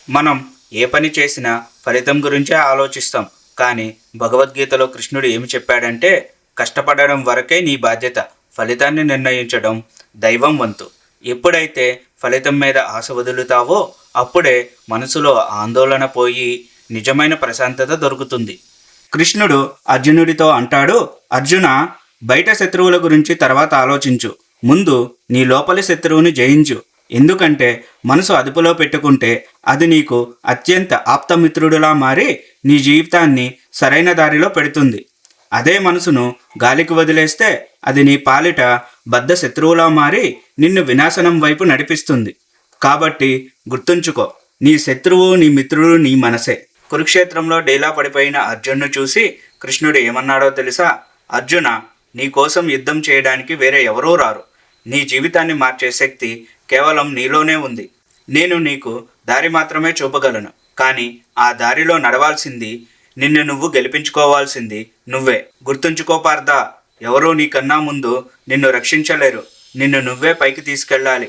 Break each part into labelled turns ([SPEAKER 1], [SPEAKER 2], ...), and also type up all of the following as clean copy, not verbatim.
[SPEAKER 1] మనం ఏ పని చేసినా ఫలితం గురించే ఆలోచిస్తాం. కానీ భగవద్గీతలో కృష్ణుడు ఏమి చెప్పాడంటే, కష్టపడడం వరకే నీ బాధ్యత, ఫలితాన్ని నిర్ణయించడం దైవం వంతు. ఎప్పుడైతే ఫలితం మీద ఆశ వదులుతావో అప్పుడే మనసులో ఆందోళన పోయి నిజమైన ప్రశాంతత దొరుకుతుంది. కృష్ణుడు అర్జునుడితో అంటాడు, అర్జున, బయట శత్రువుల గురించి తర్వాత ఆలోచించు, ముందు నీ లోపలి శత్రువుని జయించు. ఎందుకంటే మనసు అదుపులో పెట్టుకుంటే అది నీకు అత్యంత ఆప్తమిత్రుడిలా మారి నీ జీవితాన్ని సరైన దారిలో పెడుతుంది. అదే మనసును గాలికి వదిలేస్తే అది నీ పాలిట బద్ధ శత్రువులా మారి నిన్ను వినాశనం వైపు నడిపిస్తుంది. కాబట్టి గుర్తుంచుకో, నీ శత్రువు నీ మిత్రుడు నీ మనసే. కురుక్షేత్రంలో డేలా పడిపోయిన అర్జున్ను చూసి కృష్ణుడు ఏమన్నాడో తెలుసా? అర్జున, నీ కోసం యుద్ధం చేయడానికి వేరే ఎవరూ రారు. నీ జీవితాన్ని మార్చే శక్తి కేవలం నీలోనే ఉంది. నేను నీకు దారి మాత్రమే చూపగలను, కానీ ఆ దారిలో నడవాల్సింది, నిన్ను నువ్వు గెలిపించుకోవాల్సింది నువ్వే. గుర్తుంచుకో పార్థ, ఎవరూ నీకన్నా ముందు నిన్ను రక్షించలేరు. నిన్ను నువ్వే పైకి తీసుకెళ్ళాలి.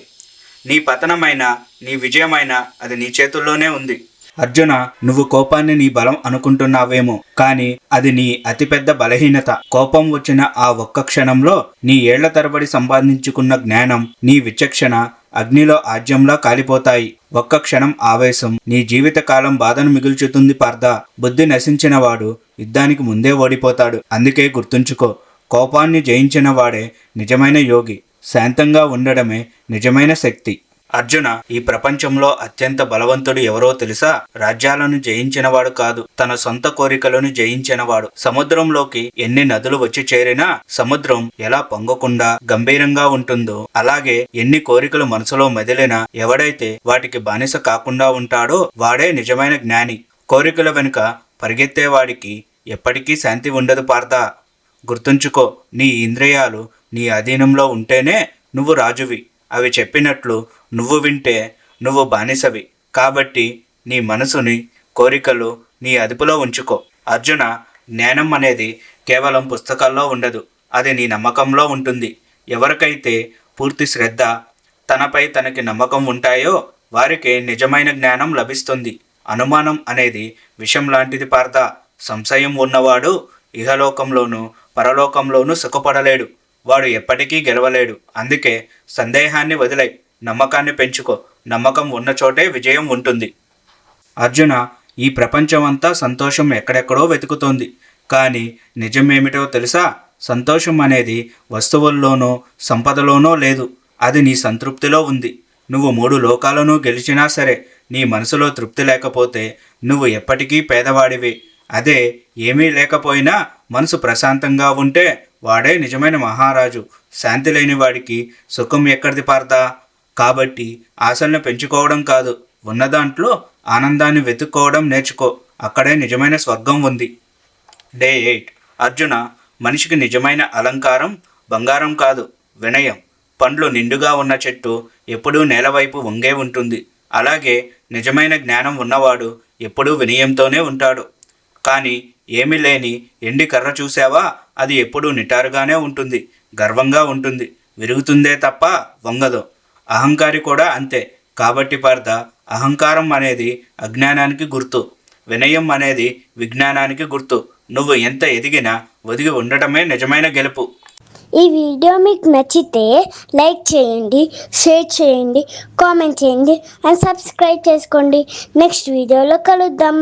[SPEAKER 1] నీ పతనమైనా నీ విజయమైనా అది నీ చేతుల్లోనే ఉంది. అర్జున, నువ్వు కోపాన్ని నీ బలం అనుకుంటున్నావేమో, కానీ అది నీ అతిపెద్ద బలహీనత. కోపం వచ్చిన ఆ ఒక్క క్షణంలో నీ ఏళ్ల తరబడి సంపాదించుకున్న జ్ఞానం, నీ విచక్షణ అగ్నిలో ఆజ్యంలా కాలిపోతాయి. ఒక్క క్షణం ఆవేశం నీ జీవిత కాలం బాధను మిగుల్చుతుంది పార్థ. బుద్ధి నశించిన వాడు యుద్ధానికి ముందే ఓడిపోతాడు. అందుకే గుర్తుంచుకో, కోపాన్ని జయించిన వాడే నిజమైన యోగి. శాంతంగా ఉండడమే నిజమైన శక్తి. అర్జున, ఈ ప్రపంచంలో అత్యంత బలవంతుడు ఎవరో తెలుసా? రాజ్యాలను జయించినవాడు కాదు, తన సొంత కోరికలను జయించినవాడు. సముద్రంలోకి ఎన్ని నదులు వచ్చి చేరినా సముద్రం ఎలా పొంగకుండా గంభీరంగా ఉంటుందో, అలాగే ఎన్ని కోరికలు మనసులో మెదిలినా ఎవడైతే వాటికి బానిస కాకుండా ఉంటాడో వాడే నిజమైన జ్ఞాని. కోరికల వెనుక పరిగెత్తేవాడికి ఎప్పటికీ శాంతి ఉండదు పార్థ. గుర్తుంచుకో, నీ ఇంద్రియాలు నీ అధీనంలో ఉంటేనే నువ్వు రాజువి. అవి చెప్పినట్లు నువ్వు వింటే నువ్వు బానిసవి. కాబట్టి నీ మనసుని, కోరికలు నీ అదుపులో ఉంచుకో. అర్జున, జ్ఞానం అనేది కేవలం పుస్తకాల్లో ఉండదు, అది నీ నమ్మకంలో ఉంటుంది. ఎవరికైతే పూర్తి శ్రద్ధ, తనపై తనకి నమ్మకం ఉంటాయో వారికి నిజమైన జ్ఞానం లభిస్తుంది. అనుమానం అనేది విషం లాంటిది పార్థ. సంశయం ఉన్నవాడు ఇహలోకంలోనూ పరలోకంలోనూ సుఖపడలేడు. వాడు ఎప్పటికీ గెలవలేడు. అందుకే సందేహాన్ని వదిలై నమ్మకాన్ని పెంచుకో. నమ్మకం ఉన్న చోటే విజయం ఉంటుంది. అర్జున, ఈ ప్రపంచమంతా సంతోషం ఎక్కడెక్కడో వెతుకుతోంది, కానీ నిజమేమిటో తెలుసా? సంతోషం అనేది వస్తువుల్లోనో సంపదలోనో లేదు, అది నీ సంతృప్తిలో ఉంది. నువ్వు 3 లోకాలను గెలిచినా సరే నీ మనసులో తృప్తి లేకపోతే నువ్వు ఎప్పటికీ పేదవాడివి. అదే ఏమీ లేకపోయినా మనసు ప్రశాంతంగా ఉంటే వాడే నిజమైన మహారాజు. శాంతి లేని వాడికి సుఖం ఎక్కడిది పార్థ? కాబట్టి ఆశలను పెంచుకోవడం కాదు, ఉన్నదాంట్లో ఆనందాన్ని వెతుక్కోవడం నేర్చుకో. అక్కడే నిజమైన స్వర్గం ఉంది. డే 8. అర్జున, మనిషికి నిజమైన అలంకారం బంగారం కాదు, వినయం. పండ్లు నిండుగా ఉన్న చెట్టు ఎప్పుడూ నేలవైపు వంగే ఉంటుంది. అలాగే నిజమైన జ్ఞానం ఉన్నవాడు ఎప్పుడూ వినయంతోనే ఉంటాడు. కానీ ఏమీ లేని ఎండి కర్ర చూసావా? అది ఎప్పుడూ నిటారుగానే ఉంటుంది, గర్వంగా ఉంటుంది, విరుగుతుందే తప్ప వంగదు. అహంకారి కూడా అంతే. కాబట్టి పార్థ, అహంకారం అనేది అజ్ఞానానికి గుర్తు, వినయం అనేది విజ్ఞానానికి గుర్తు. నువ్వు ఎంత ఎదిగినా ఒదిగి ఉండటమే నిజమైన గెలుపు.
[SPEAKER 2] ఈ వీడియో మీకు నచ్చితే లైక్ చేయండి, షేర్ చేయండి, కామెంట్ చేయండి అండ్ సబ్స్క్రైబ్ చేసుకోండి. నెక్స్ట్ వీడియోలో కలుద్దాం.